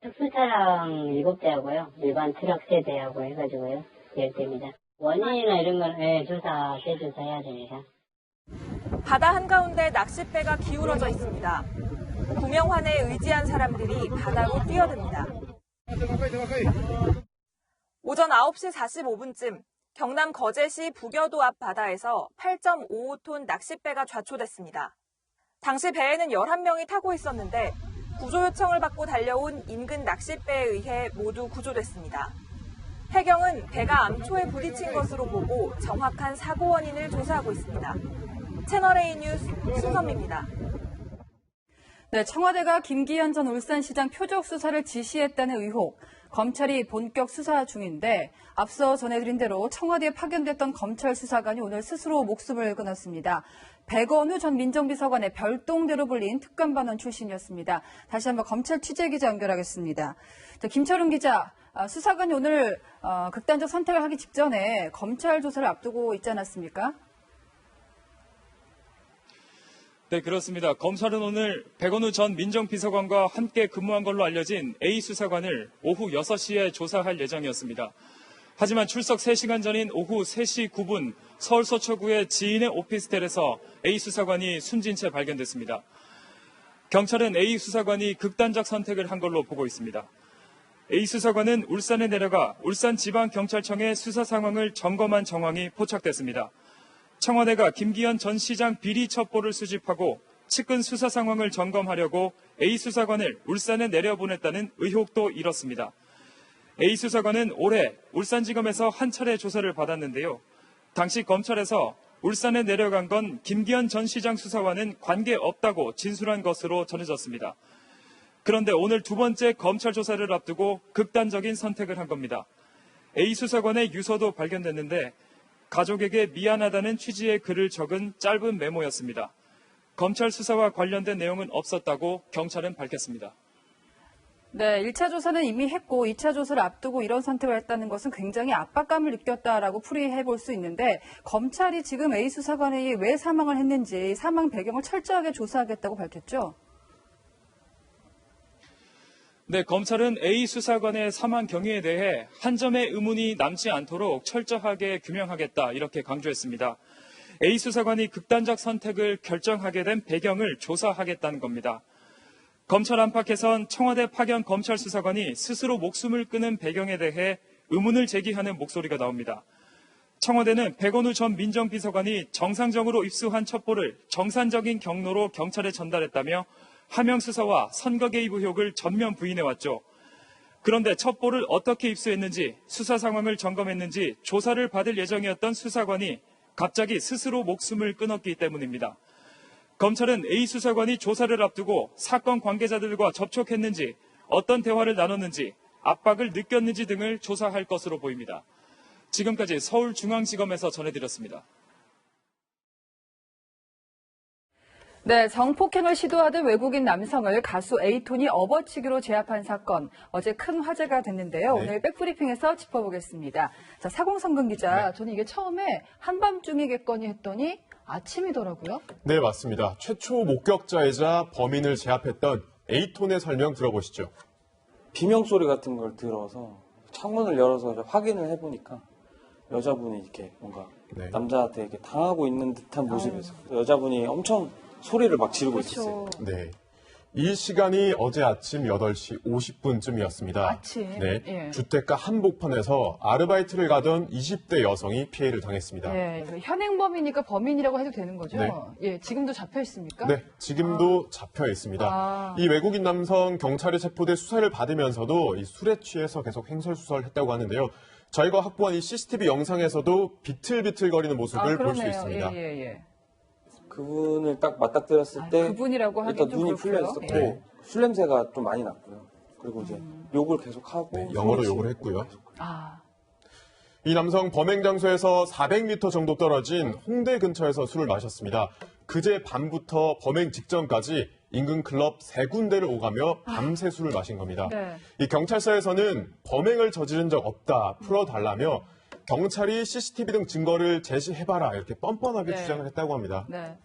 Speaker 22: 특수차량 7대하고요. 일반 트럭 3대하고 해가지고요. 10대입니다. 원인이나 이런 건 재조사해야 됩니다.
Speaker 3: 바다 한가운데 낚싯배가 기울어져 있습니다. 구명환에 의지한 사람들이 바다로 뛰어듭니다. 오전 9시 45분쯤 경남 거제시 부겨도 앞 바다에서 8.55톤 낚싯배가 좌초됐습니다. 당시 배에는 11명이 타고 있었는데 구조 요청을 받고 달려온 인근 낚싯배에 의해 모두 구조됐습니다. 해경은 배가 암초에 부딪힌 것으로 보고 정확한 사고 원인을 조사하고 있습니다. 채널A 뉴스 신선미입니다.
Speaker 1: 네, 청와대가 김기현 전 울산시장 표적 수사를 지시했다는 의혹. 검찰이 본격 수사 중인데 앞서 전해드린 대로 청와대에 파견됐던 검찰 수사관이 오늘 스스로 목숨을 끊었습니다. 백원우 전 민정비서관의 별동대로 불린 특감반원 출신이었습니다. 다시 한번 검찰 취재기자 연결하겠습니다. 김철웅 기자, 수사관이 오늘 극단적 선택을 하기 직전에 검찰 조사를 앞두고 있지 않았습니까?
Speaker 23: 네, 그렇습니다. 검찰은 오늘 백원우 전 민정비서관과 함께 근무한 걸로 알려진 A 수사관을 오후 6시에 조사할 예정이었습니다. 하지만 출석 3시간 전인 오후 3시 9분 서울 서초구의 지인의 오피스텔에서 A 수사관이 숨진 채 발견됐습니다. 경찰은 A 수사관이 극단적 선택을 한 걸로 보고 있습니다. A 수사관은 울산에 내려가 울산지방경찰청의 수사 상황을 점검한 정황이 포착됐습니다. 청와대가 김기현 전 시장 비리 첩보를 수집하고 측근 수사 상황을 점검하려고 A 수사관을 울산에 내려보냈다는 의혹도 일었습니다. A 수사관은 올해 울산지검에서 한 차례 조사를 받았는데요. 당시 검찰에서 울산에 내려간 건 김기현 전 시장 수사와는 관계없다고 진술한 것으로 전해졌습니다. 그런데 오늘 두 번째 검찰 조사를 앞두고 극단적인 선택을 한 겁니다. A 수사관의 유서도 발견됐는데 가족에게 미안하다는 취지의 글을 적은 짧은 메모였습니다. 검찰 수사와 관련된 내용은 없었다고 경찰은 밝혔습니다.
Speaker 1: 네, 1차 조사는 이미 했고 2차 조사를 앞두고 이런 선택을 했다는 것은 굉장히 압박감을 느꼈다라고 풀이해 볼 수 있는데 검찰이 지금 A 수사관이 왜 사망을 했는지 사망 배경을 철저하게 조사하겠다고 밝혔죠?
Speaker 23: 네, 검찰은 A 수사관의 사망 경위에 대해 한 점의 의문이 남지 않도록 철저하게 규명하겠다 이렇게 강조했습니다. A 수사관이 극단적 선택을 결정하게 된 배경을 조사하겠다는 겁니다. 검찰 안팎에선 청와대 파견 검찰 수사관이 스스로 목숨을 끊은 배경에 대해 의문을 제기하는 목소리가 나옵니다. 청와대는 백원우 전 민정비서관이 정상적으로 입수한 첩보를 정상적인 경로로 경찰에 전달했다며 하명 수사와 선거 개입 의혹을 전면 부인해왔죠. 그런데 첩보를 어떻게 입수했는지 수사 상황을 점검했는지 조사를 받을 예정이었던 수사관이 갑자기 스스로 목숨을 끊었기 때문입니다. 검찰은 A 수사관이 조사를 앞두고 사건 관계자들과 접촉했는지 어떤 대화를 나눴는지 압박을 느꼈는지 등을 조사할 것으로 보입니다. 지금까지 서울중앙지검에서 전해드렸습니다.
Speaker 1: 네, 성폭행을 시도하던 외국인 남성을 가수 에이톤이 업어치기로 제압한 사건, 어제 큰 화제가 됐는데요.
Speaker 24: 네.
Speaker 1: 오늘 백브리핑에서 짚어보겠습니다. 자, 사공성근 기자, 저는 이게 처음에 한밤중이겠거니 했더니 아침이더라고요.
Speaker 5: 네, 맞습니다. 최초 목격자이자 범인을 제압했던 A톤의 설명 들어보시죠.
Speaker 7: 비명소리 같은 걸 들어서 창문을 열어서 확인을 해보니까 여자분이 이렇게 뭔가 남자한테 이렇게 당하고 있는 듯한 모습이었어요. 여자분이 엄청 소리를 막 지르고 있었어요.
Speaker 5: 네. 이 시간이 어제 아침 8시 50분쯤이었습니다.
Speaker 1: 아침.
Speaker 5: 네.
Speaker 1: 예.
Speaker 5: 주택가 한복판에서 아르바이트를 가던 20대 여성이 피해를 당했습니다.
Speaker 1: 예, 현행범이니까 범인이라고 해도 되는 거죠?
Speaker 5: 네.
Speaker 1: 예, 지금도 잡혀 있습니까?
Speaker 5: 네, 지금도 잡혀 있습니다. 이 외국인 남성 경찰에 체포돼 수사를 받으면서도 이 술에 취해서 계속 횡설수설을 했다고 하는데요. 저희가 확보한 이 CCTV 영상에서도 비틀비틀거리는 모습을 볼 수 있습니다.
Speaker 1: 예.
Speaker 7: 그분을 딱 맞닥뜨렸을 때
Speaker 1: 그분이라고 하긴
Speaker 7: 일단
Speaker 1: 좀
Speaker 7: 눈이
Speaker 1: 그렇고요.
Speaker 7: 풀려 있었고
Speaker 1: 예.
Speaker 7: 술 냄새가 좀 많이 났고요. 그리고 이제 욕을 계속하고
Speaker 5: 영어로 욕을 했고요.
Speaker 1: 아.
Speaker 5: 이 남성 범행 장소에서 400m 정도 떨어진 홍대 근처에서 술을 마셨습니다. 그제 밤부터 범행 직전까지 인근 클럽 3군데를 오가며 밤새 술을 마신 겁니다.
Speaker 1: 네.
Speaker 5: 이 경찰서에서는 범행을 저지른 적 없다 풀어달라며 경찰이 CCTV 등 증거를 제시해봐라 이렇게 뻔뻔하게 주장을 했다고 합니다.
Speaker 1: 네.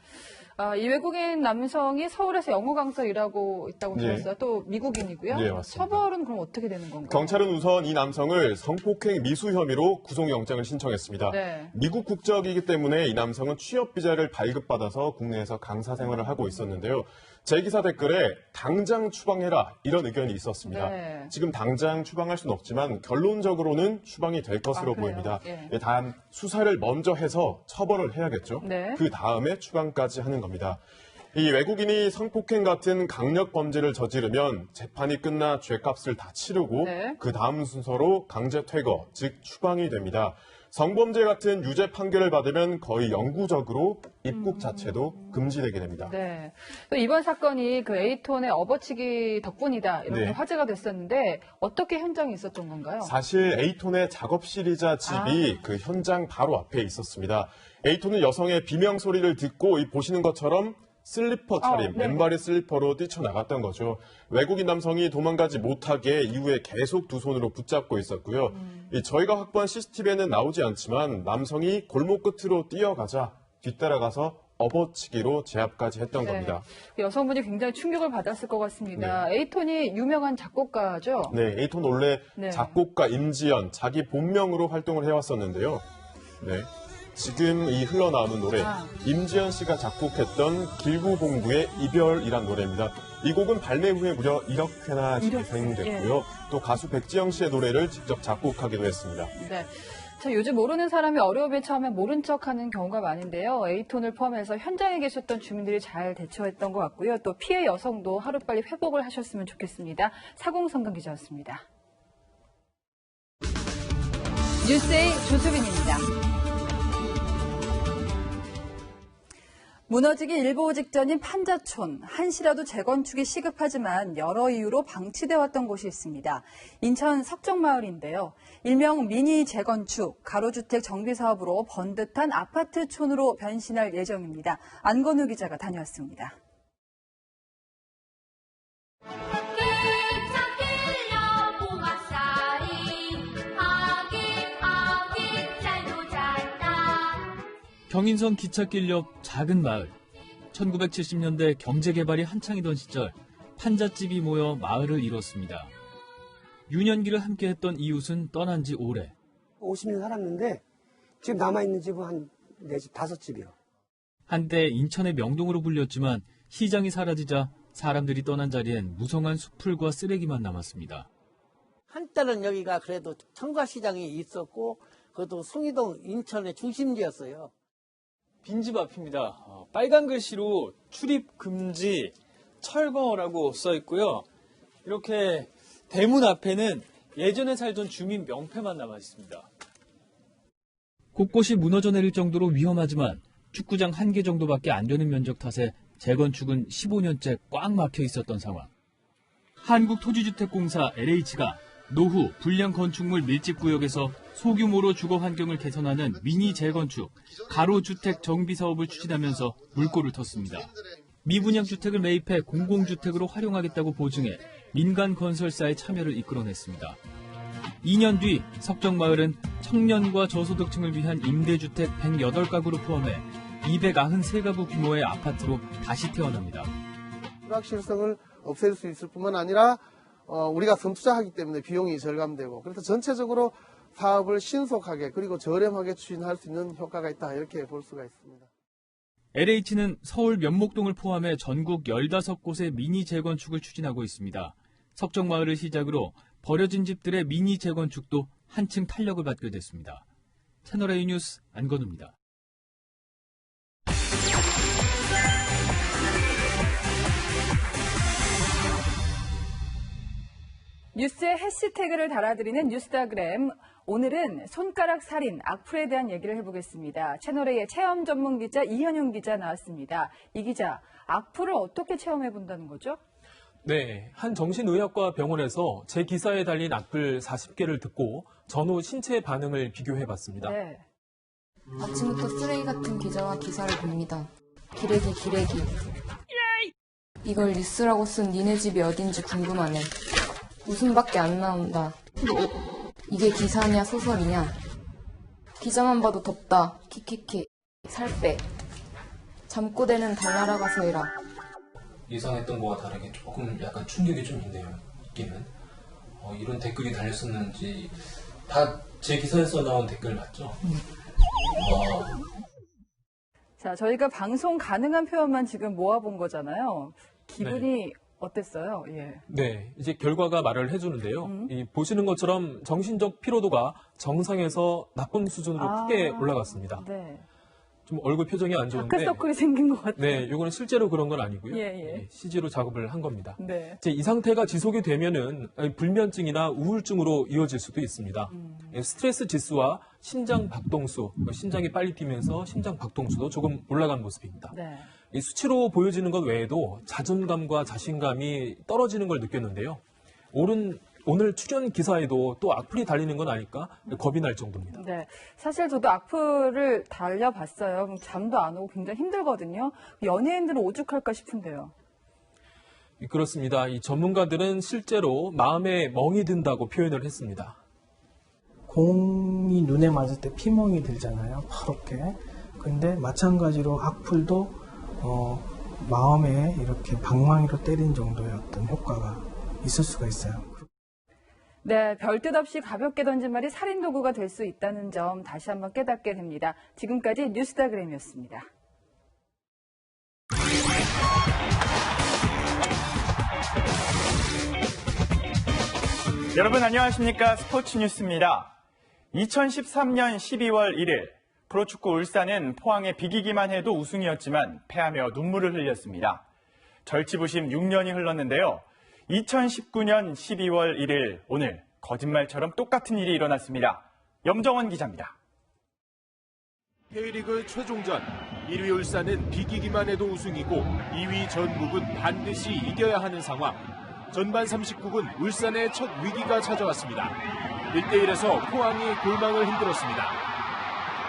Speaker 1: 이 외국인 남성이 서울에서 영어 강사 일하고 있다고 들었어요. 또 미국인이고요.
Speaker 5: 네, 맞습니다.
Speaker 1: 처벌은 그럼 어떻게 되는 건가요?
Speaker 5: 경찰은 우선 이 남성을 성폭행 미수 혐의로 구속영장을 신청했습니다.
Speaker 1: 네.
Speaker 5: 미국 국적이기 때문에 이 남성은 취업 비자를 발급받아서 국내에서 강사 생활을 하고 있었는데요. 제 기사 댓글에 당장 추방해라 이런 의견이 있었습니다.
Speaker 1: 네.
Speaker 5: 지금 당장 추방할 수는 없지만 결론적으로는 추방이 될 것으로 보입니다.
Speaker 1: 예.
Speaker 5: 단 수사를 먼저 해서 처벌을 해야겠죠.
Speaker 1: 네.
Speaker 5: 그 다음에 추방까지 하는 겁니다. 이 외국인이 성폭행 같은 강력 범죄를 저지르면 재판이 끝나 죄값을 다 치르고 그 다음 순서로 강제 퇴거, 즉 추방이 됩니다. 성범죄 같은 유죄 판결을 받으면 거의 영구적으로 입국 자체도 금지되게 됩니다.
Speaker 1: 네. 또 이번 사건이 그 A톤의 업어치기 덕분이다 이렇게 화제가 됐었는데 어떻게 현장에 있었던 건가요?
Speaker 5: 사실 A톤의 작업실이자 집이 그 현장 바로 앞에 있었습니다. A톤은 여성의 비명 소리를 듣고 보시는 것처럼 슬리퍼 차림, 맨발의 슬리퍼로 뛰쳐나갔던 거죠. 외국인 남성이 도망가지 못하게 이후에 계속 두 손으로 붙잡고 있었고요. 저희가 확보한 CCTV에는 나오지 않지만 남성이 골목 끝으로 뛰어가자 뒤따라가서 업어치기로 제압까지 했던 겁니다.
Speaker 1: 여성분이 굉장히 충격을 받았을 것 같습니다. A톤이 유명한 작곡가죠?
Speaker 5: 네, A톤 원래 작곡가 임지연, 자기 본명으로 활동을 해왔었는데요. 네. 지금 이 흘러나오는 노래, 임지연 씨가 작곡했던 길구봉부의 이별이란 노래입니다. 이 곡은 발매 후에 무려 1억 회나 재생됐고요. 또 가수 백지영 씨의 노래를 직접 작곡하기도 했습니다.
Speaker 1: 네. 자, 요즘 모르는 사람이 어려움에 처하면 모른 척하는 경우가 많은데요. A톤을 포함해서 현장에 계셨던 주민들이 잘 대처했던 것 같고요. 또 피해 여성도 하루빨리 회복을 하셨으면 좋겠습니다. 사공성강 기자였습니다. 뉴스의 조수빈입니다. 무너지기 일보 직전인 판자촌, 한시라도 재건축이 시급하지만 여러 이유로 방치돼 왔던 곳이 있습니다. 인천 석정마을인데요. 일명 미니 재건축, 가로주택 정비사업으로 번듯한 아파트촌으로 변신할 예정입니다. 안건우 기자가 다녀왔습니다.
Speaker 8: 경인선 기찻길 옆 작은 마을. 1970년대 경제개발이 한창이던 시절 판잣집이 모여 마을을 이뤘습니다. 유년기를 함께했던 이웃은 떠난 지 오래.
Speaker 24: 50년 살았는데 지금 남아있는 집은 한 4집, 5집이요.
Speaker 8: 한때 인천의 명동으로 불렸지만 시장이 사라지자 사람들이 떠난 자리엔 무성한 수풀과 쓰레기만 남았습니다.
Speaker 25: 한때는 여기가 그래도 청과시장이 있었고 그것도 숭이동 인천의 중심지였어요.
Speaker 23: 빈집 앞입니다. 빨간 글씨로 출입 금지 철거라고 써 있고요. 이렇게 대문 앞에는 예전에 살던 주민 명패만 남아 있습니다.
Speaker 8: 곳곳이 무너져 내릴 정도로 위험하지만 축구장 1개 정도밖에 안 되는 면적 탓에 재건축은 15년째 꽉 막혀 있었던 상황. 한국토지주택공사 LH가 노후 불량 건축물 밀집구역에서 소규모로 주거 환경을 개선하는 미니 재건축, 가로주택 정비 사업을 추진하면서 물꼬를 텄습니다. 미분양 주택을 매입해 공공주택으로 활용하겠다고 보증해 민간 건설사의 참여를 이끌어냈습니다. 2년 뒤 석정마을은 청년과 저소득층을 위한 임대주택 108가구를 포함해 293가구 규모의 아파트로 다시 태어납니다.
Speaker 4: 불확실성을 없앨 수 있을 뿐만 아니라 우리가 선투자하기 때문에 비용이 절감되고 그래서 전체적으로 사업을 신속하게 그리고 저렴하게 추진할 수 있는 효과가 있다 이렇게 볼 수가 있습니다.
Speaker 8: LH는 서울 면목동을 포함해 전국 15곳의 미니 재건축을 추진하고 있습니다. 석정마을을 시작으로 버려진 집들의 미니 재건축도 한층 탄력을 받게 됐습니다. 채널A 뉴스 안건우입니다.
Speaker 1: 뉴스에 해시태그를 달아드리는 뉴스타그램. 오늘은 손가락 살인, 악플에 대한 얘기를 해보겠습니다. 채널A의 체험 전문 기자 이현용 기자 나왔습니다. 이 기자, 악플을 어떻게 체험해본다는 거죠?
Speaker 9: 네, 한 정신의학과 병원에서 제 기사에 달린 악플 40개를 듣고 전후 신체 반응을 비교해봤습니다.
Speaker 1: 네.
Speaker 11: 아침부터 쓰레기 같은 기자와 기사를 봅니다. 기레기. 이걸 뉴스라고 쓴 니네 집이 어딘지 궁금하네. 웃음밖에 안 나온다. 이게 기사냐 소설이냐. 기자만 봐도 덥다. 키키키. 살 빼. 잠꼬대는 달나라 가서 해라.
Speaker 12: 예상했던 거와 다르게 조금 약간 충격이 좀 있네요. 있기는. 이런 댓글이 달렸었는지 다 제 기사에서 나온 댓글 맞죠?
Speaker 1: 자, 저희가 방송 가능한 표현만 지금 모아본 거잖아요. 기분이 어땠어요? 예.
Speaker 9: 네, 이제 결과가 말을 해주는데요. 보시는 것처럼 정신적 피로도가 정상에서 나쁜 수준으로 크게 올라갔습니다.
Speaker 1: 네.
Speaker 9: 좀 얼굴 표정이 안 좋은데.
Speaker 1: 다크서클이 생긴 것 같아요.
Speaker 9: 네, 이거는 실제로 그런 건 아니고요.
Speaker 1: 예.
Speaker 9: CG로 작업을 한 겁니다.
Speaker 1: 네.
Speaker 9: 이제 이 상태가 지속이 되면은 불면증이나 우울증으로 이어질 수도 있습니다. 스트레스 지수와 심장 박동수, 심장이 빨리 뛰면서 심장 박동수도 조금 올라간 모습입니다.
Speaker 1: 네.
Speaker 9: 이 수치로 보여지는 것 외에도 자존감과 자신감이 떨어지는 걸 느꼈는데요. 오늘 출연 기사에도 또 악플이 달리는 건 아닐까 겁이 날 정도입니다.
Speaker 1: 네, 사실 저도 악플을 달려봤어요. 잠도 안 오고 굉장히 힘들거든요. 연예인들은 오죽할까 싶은데요.
Speaker 9: 그렇습니다. 이 전문가들은 실제로 마음에 멍이 든다고 표현을 했습니다.
Speaker 13: 공이 눈에 맞을 때 피멍이 들잖아요. 파랗게. 근데 마찬가지로 악플도 마음에 이렇게 방망이로 때린 정도의 어떤 효과가 있을 수가 있어요.
Speaker 1: 네, 별뜻 없이 가볍게 던진 말이 살인 도구가 될 수 있다는 점 다시 한번 깨닫게 됩니다. 지금까지 뉴스타그램이었습니다.
Speaker 26: 여러분 안녕하십니까? 스포츠 뉴스입니다. 2013년 12월 1일 프로축구 울산은 포항에 비기기만 해도 우승이었지만 패하며 눈물을 흘렸습니다. 절치부심 6년이 흘렀는데요. 2019년 12월 1일 오늘 거짓말처럼 똑같은 일이 일어났습니다. 염정원 기자입니다.
Speaker 27: K리그 최종전 1위 울산은 비기기만 해도 우승이고 2위 전북은 반드시 이겨야 하는 상황. 전반 39분 울산의 첫 위기가 찾아왔습니다. 1대1에서 포항이 골망을 흔들었습니다.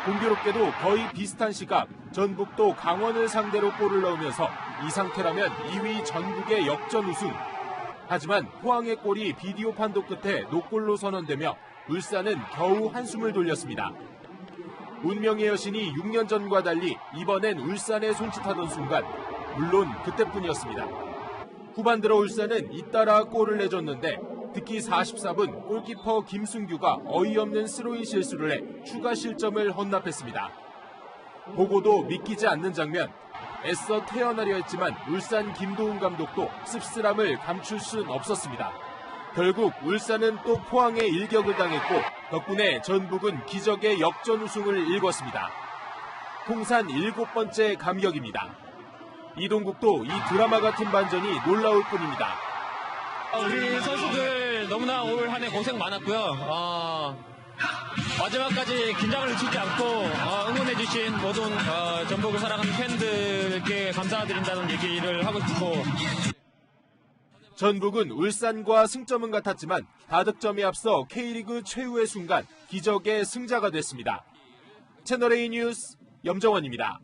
Speaker 27: 공교롭게도 거의 비슷한 시각 전북도 강원을 상대로 골을 넣으면서 이 상태라면 2위 전북의 역전 우승. 하지만 포항의 골이 비디오 판독 끝에 노골로 선언되며 울산은 겨우 한숨을 돌렸습니다. 운명의 여신이 6년 전과 달리 이번엔 울산에 손짓하던 순간 물론 그때뿐이었습니다. 후반 들어 울산은 잇따라 골을 내줬는데 특히 44분 골키퍼 김승규가 어이없는 스로인 실수를 해 추가 실점을 헌납했습니다. 보고도 믿기지 않는 장면. 애써 태어나려 했지만 울산 김도훈 감독도 씁쓸함을 감출 순 없었습니다. 결국 울산은 또 포항에 일격을 당했고 덕분에 전북은 기적의 역전 우승을 일궜습니다. 통산 7번째 감격입니다. 이동국도 이 드라마 같은 반전이 놀라울 뿐입니다.
Speaker 28: 우리 선수들 너무나 올 한 해 고생 많았고요. 마지막까지 긴장을 늦추지 않고 응원해주신 모든 전북을 사랑하는 팬들께 감사드린다는 얘기를 하고 싶고.
Speaker 27: 전북은 울산과 승점은 같았지만 다득점에 앞서 K리그 최후의 순간 기적의 승자가 됐습니다. 채널A 뉴스 염정원입니다.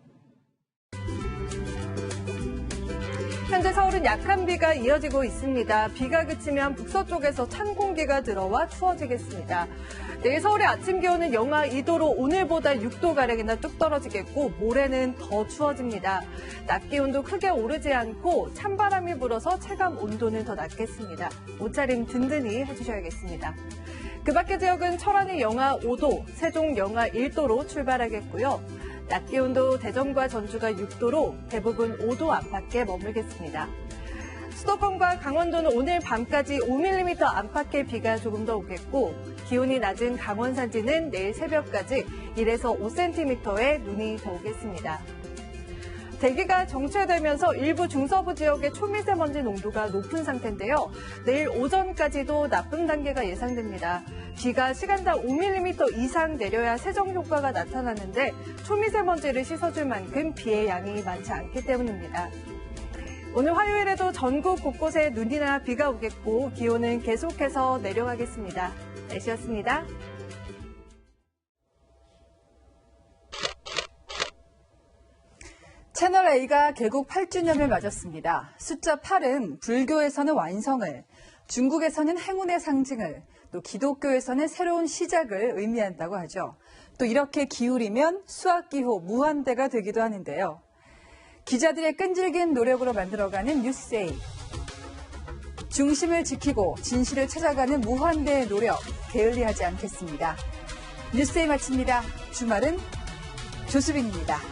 Speaker 6: 현재 서울은 약한 비가 이어지고 있습니다. 비가 그치면 북서쪽에서 찬 공기가 들어와 추워지겠습니다. 내일 서울의 아침 기온은 영하 2도로 오늘보다 6도가량이나 뚝 떨어지겠고 모레는 더 추워집니다. 낮 기온도 크게 오르지 않고 찬바람이 불어서 체감 온도는 더 낮겠습니다. 옷차림 든든히 해주셔야겠습니다. 그 밖의 지역은 철원이 영하 5도, 세종 영하 1도로 출발하겠고요. 낮 기온도 대전과 전주가 6도로 대부분 5도 안팎에 머물겠습니다. 수도권과 강원도는 오늘 밤까지 5mm 안팎의 비가 조금 더 오겠고 기온이 낮은 강원 산지는 내일 새벽까지 1에서 5cm의 눈이 더 오겠습니다. 대기가 정체되면서 일부 중서부 지역의 초미세먼지 농도가 높은 상태인데요. 내일 오전까지도 나쁨 단계가 예상됩니다. 비가 시간당 5mm 이상 내려야 세정 효과가 나타나는데 초미세먼지를 씻어줄 만큼 비의 양이 많지 않기 때문입니다. 오늘 화요일에도 전국 곳곳에 눈이나 비가 오겠고 기온은 계속해서 내려가겠습니다. 날씨였습니다.
Speaker 1: 채널A가 개국 8주년을 맞았습니다. 숫자 8은 불교에서는 완성을, 중국에서는 행운의 상징을, 또 기독교에서는 새로운 시작을 의미한다고 하죠. 또 이렇게 기울이면 수학기호 무한대가 되기도 하는데요. 기자들의 끈질긴 노력으로 만들어가는 뉴스에이. 중심을 지키고 진실을 찾아가는 무한대의 노력, 게을리하지 않겠습니다. 뉴스에이 마칩니다. 주말은 조수빈입니다.